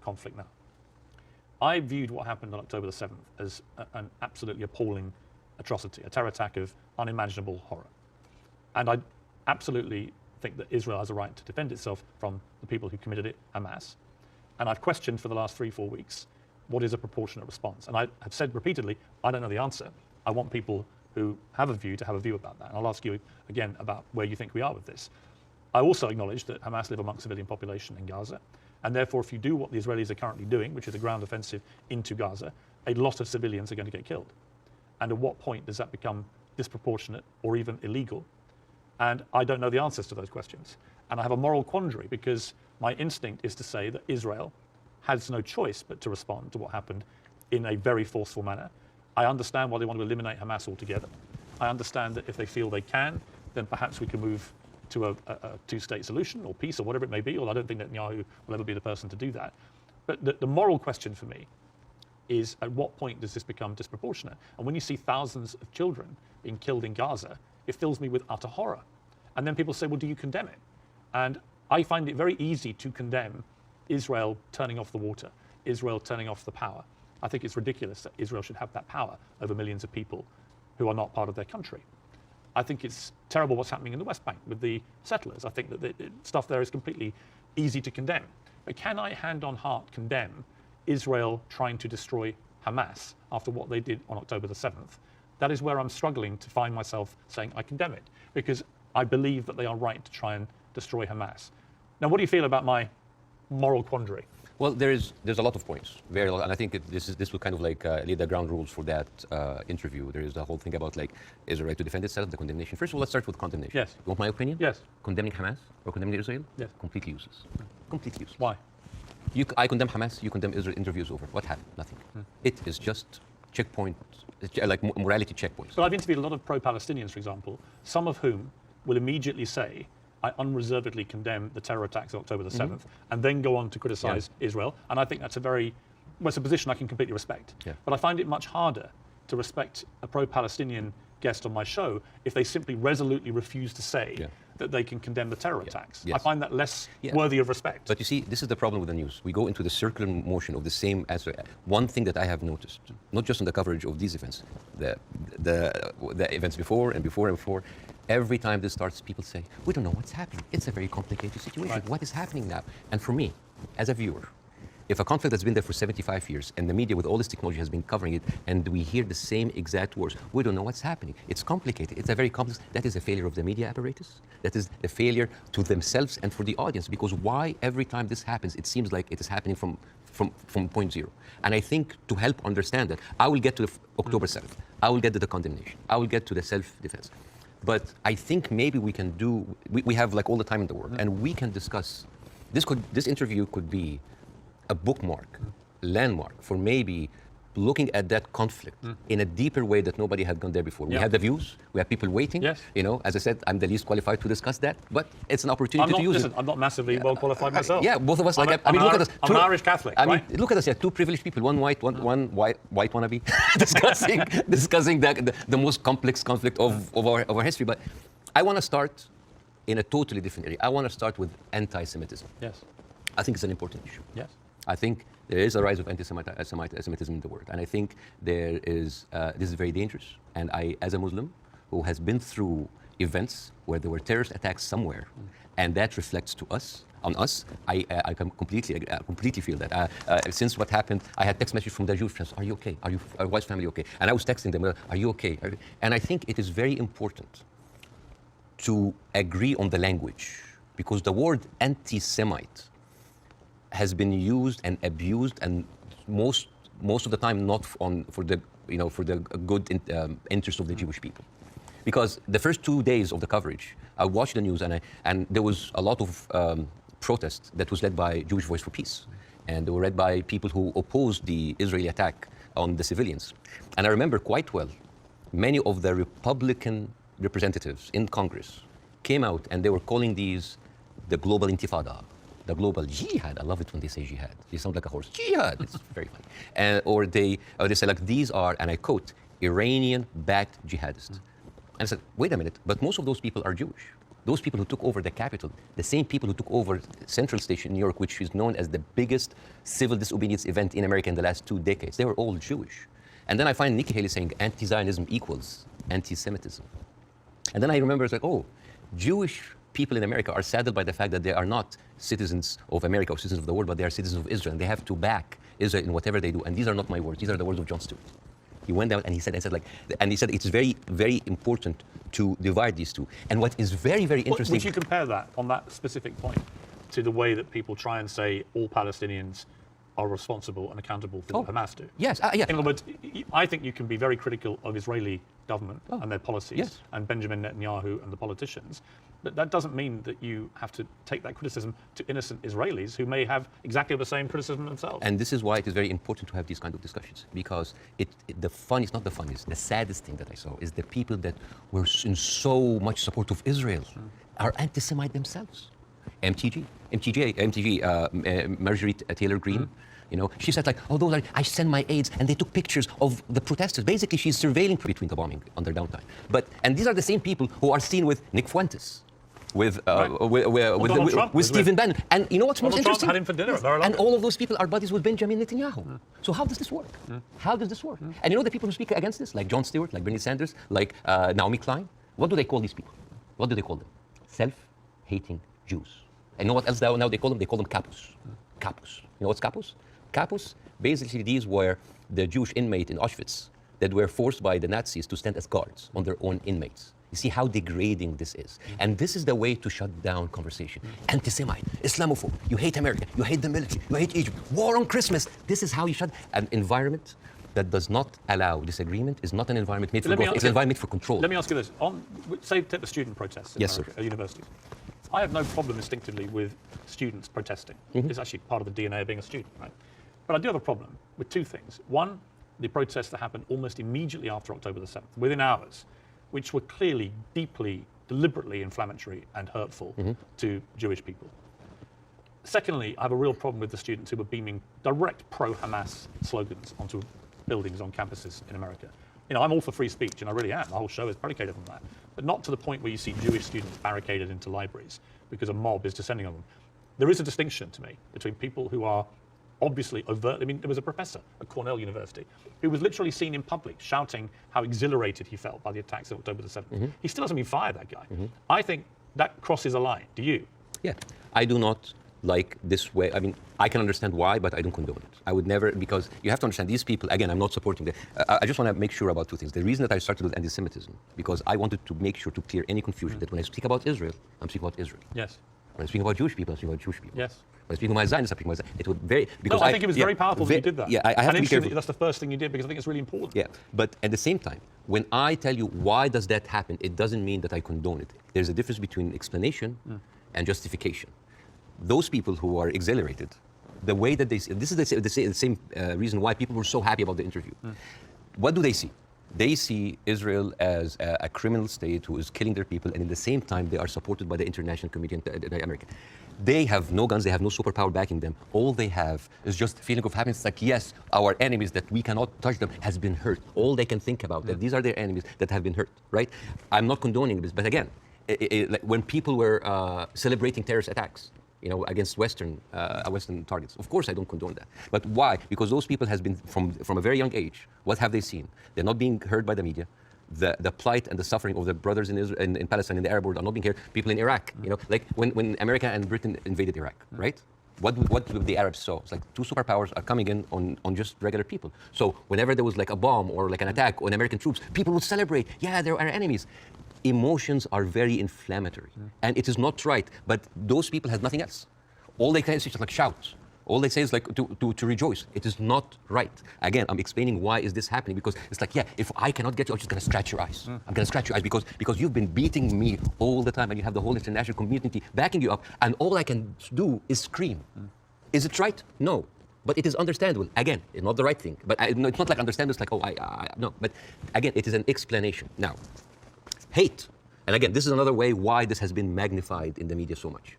conflict now. I viewed what happened on October the 7th as an absolutely appalling atrocity, a terror attack of unimaginable horror. And I absolutely think that Israel has a right to defend itself from the people who committed it, Hamas. And I've questioned for the last 3-4 weeks, what is a proportionate response? And I have said repeatedly, I don't know the answer. I want people who have a view to have a view about that. And I'll ask you again about where you think we are with this. I also acknowledge that Hamas live amongst civilian population in Gaza. And therefore, if you do what the Israelis are currently doing, which is a ground offensive into Gaza, a lot of civilians are going to get killed. And at what point does that become disproportionate or even illegal? And I don't know the answers to those questions. And I have a moral quandary because my instinct is to say that Israel has no choice but to respond to what happened in a very forceful manner. I understand why they want to eliminate Hamas altogether. I understand that if they feel they can, then perhaps we can move to a two-state solution or peace or whatever it may be, although I don't think Netanyahu will ever be the person to do that. But the moral question for me is, at what point does this become disproportionate? And when you see thousands of children being killed in Gaza, it fills me with utter horror. And then people say, well, do you condemn it? And I find it very easy to condemn Israel turning off the water, Israel turning off the power. I think it's ridiculous that Israel should have that power over millions of people who are not part of their country. I think it's terrible what's happening in the West Bank with the settlers. I think that the stuff there is completely easy to condemn. But can I, hand on heart, condemn Israel trying to destroy Hamas after what they did on October the 7th? That is where I'm struggling to find myself saying I condemn it, because I believe that they are right to try and destroy Hamas. Now, what do you feel about my moral quandary? Well, there's a lot of points, very lot, and I think this will kind of like lay the ground rules for that interview. There is the whole thing about like Israel right to defend itself, the condemnation. First of all, let's start with condemnation. Yes. You want my opinion? Yes. Condemning Hamas or condemning Israel? Yes. Completely useless. Completely useless. Why? I condemn Hamas, you condemn Israel, interview's over. What happened? Nothing. It is just checkpoint, like morality checkpoints. But I've interviewed a lot of pro-Palestinians, for example, some of whom will immediately say, I unreservedly condemn the terror attacks of October the 7th, and then go on to criticize Israel. And I think that's it's a position I can completely respect. Yeah. But I find it much harder to respect a pro-Palestinian guest on my show if they simply resolutely refuse to say that they can condemn the terror attacks. Yes. I find that less worthy of respect. But you see, this is the problem with the news. We go into the circular motion of the same answer. One thing that I have noticed, not just in the coverage of these events, the events before and before and before, every time this starts, people say, we don't know what's happening. It's a very complicated situation. Right. What is happening now? And for me, as a viewer, if a conflict has been there for 75 years and the media with all this technology has been covering it and we hear the same exact words, we don't know what's happening. It's complicated. It's a very complex. That is a failure of the media apparatus. That is a failure to themselves and for the audience, because why every time this happens, it seems like it is happening from point zero. And I think to help understand that, I will get to the October 7th. I will get to the condemnation. I will get to the self-defense. But I think maybe we can we have like all the time in the world, and we can discuss, this interview could be a bookmark, landmark for maybe looking at that conflict in a deeper way that nobody had gone there before. We had the views, we have people waiting. Yes. You know, as I said, I'm the least qualified to discuss that, but it's an opportunity to use it. I'm not massively well qualified myself. Yeah, both of us. I'm look at us. I'm an Irish Catholic, I mean, right? look at us. Yeah, two privileged people, one white wannabe, discussing the most complex conflict of our history. But I want to start in a totally different area. I want to start with anti-Semitism. Yes. I think it's an important issue. Yes. I think there is a rise of anti-Semitism in the world, and I think this is very dangerous. And I, as a Muslim who has been through events where there were terrorist attacks somewhere, and that reflects on us, I can completely feel that. Since what happened, I had text message from the Jewish friends, are you okay? Are your wife's family okay? And I was texting them, are you okay? And I think it is very important to agree on the language, because the word anti-Semite has been used and abused, and most of the time not for the good interest of the Jewish people. Because the first 2 days of the coverage, I watched the news and there was a lot of protest that was led by Jewish Voice for Peace, and they were led by people who opposed the Israeli attack on the civilians. And I remember quite well, many of the Republican representatives in Congress came out and they were calling these the global intifada, the global jihad. I love it when they say jihad. They sound like a horse. Jihad. It's very funny. Or they say, like, these are, and I quote, Iranian-backed jihadists. And I said, wait a minute, but most of those people are Jewish. those people who took over the Capitol, the same people who took over Central Station in New York, which is known as the biggest civil disobedience event in America in the last 2 decades, they were all Jewish. And then I find Nikki Haley saying anti-Zionism equals anti-Semitism. And then I remember it's like, oh, Jewish people in America are saddened by the fact that they are not citizens of America or citizens of the world, but they are citizens of Israel, and they have to back Israel in whatever they do. And these are not my words; these are the words of Jon Stewart. He went out and he said, it's very, very important to divide these two. And what is very, very interesting. Would you compare that on that specific point to the way that people try and say all Palestinians are responsible and accountable for what Hamas do? Yes. Yeah. In other words, I think you can be very critical of Israeli government and their policies and Benjamin Netanyahu and the politicians. But that doesn't mean that you have to take that criticism to innocent Israelis who may have exactly the same criticism themselves. And this is why it is very important to have these kind of discussions, because the funniest, not the funniest, the saddest thing that I saw is the people that were in so much support of Israel are anti-Semite themselves. MTG, Marjorie Taylor Greene, you know, she said like, oh, those are, I send my aides, and they took pictures of the protesters. Basically, she's surveilling between the bombing on their downtime. And these are the same people who are seen with Nick Fuentes, with Stephen Bannon. And you know what's most interesting? Had him for dinner. And all of those people are buddies with Benjamin Netanyahu. So how does this work? How does this work? And you know the people who speak against this, like Jon Stewart, like Bernie Sanders, like Naomi Klein, what do they call these people? What do they call them? Self-hating Jews. And you know what else now they call them? They call them capus. Capus. You know what's capus? Capus, basically these were the Jewish inmate in Auschwitz that were forced by the Nazis to stand as guards on their own inmates. You see how degrading this is. And this is the way to shut down conversation. Anti-Semite, Islamophobe, you hate America, you hate the military, you hate Egypt, war on Christmas. This is how you shut an environment that does not allow disagreement is not an environment made for growth, it's an environment for control. Let me ask you this. Say, take the student protests in America, at universities. I have no problem instinctively with students protesting. It's actually part of the DNA of being a student, right? But I do have a problem with two things. One, the protests that happened almost immediately after October the 7th, within hours, which were clearly, deeply, deliberately inflammatory and hurtful to Jewish people. Secondly, I have a real problem with the students who were beaming direct pro-Hamas slogans onto buildings on campuses in America. You know, I'm all for free speech, and I really am. The whole show is predicated on that. But not to the point where you see Jewish students barricaded into libraries because a mob is descending on them. There is a distinction to me between people who are obviously overt. I mean, there was a professor at Cornell University who was literally seen in public shouting how exhilarated he felt by the attacks of October the 7th. He still hasn't been fired, that guy. I think that crosses a line. Do you? Yeah, I do not like this way. I mean, I can understand why, but I don't condone it. I would never, because you have to understand these people, again, I'm not supporting them. I just want to make sure about two things. The reason that I started with anti-Semitism, because I wanted to make sure to clear any confusion that when I speak about Israel, I'm speaking about Israel. Yes. When I speak about Jewish people, I'm speaking about Jewish people. Yes. When I speak about Zionists, I'm speaking about Zionists. It would very, because I think it was very powerful that you did that. Yeah, I have to be careful. That's the first thing you did, because I think it's really important. Yeah, but at the same time, when I tell you why does that happen, it doesn't mean that I condone it. There's a difference between explanation and justification. Those people who are exhilarated, the way that they see, this is the same reason why people were so happy about the interview. What do they see? They see Israel as a criminal state who is killing their people, and at the same time, they are supported by the international community in America. They have no guns, they have no superpower backing them. All they have is just a feeling of happiness, like, yes, our enemies that we cannot touch them has been hurt. All they can think about, that these are their enemies that have been hurt, right? I'm not condoning this, but again, like when people were celebrating terrorist attacks, you know, against Western targets. Of course, I don't condone that. But why? Because those people has been, from a very young age, what have they seen? They're not being heard by the media. The plight and the suffering of the brothers in Israel, in Palestine, in the Arab world are not being heard. People in Iraq, you know, like when America and Britain invaded Iraq, right? What the Arabs saw? It's like two superpowers are coming in on just regular people. So whenever there was like a bomb or like an attack on American troops, people would celebrate. Yeah, they're our enemies. Emotions are very inflammatory, and it is not right. But those people have nothing else. All they can say is like shout. All they say is like to rejoice. It is not right. Again, I'm explaining why is this happening, because it's like, yeah, if I cannot get you, I'm just gonna scratch your eyes. I'm gonna scratch your eyes because you've been beating me all the time, and you have the whole international community backing you up, and all I can do is scream. Is it right? No. But it is understandable. Again, it's not the right thing. But no, it's not like understandable. It's like, oh, no. But again, it is an explanation. Now, hate. And again, this is another way why this has been magnified in the media so much.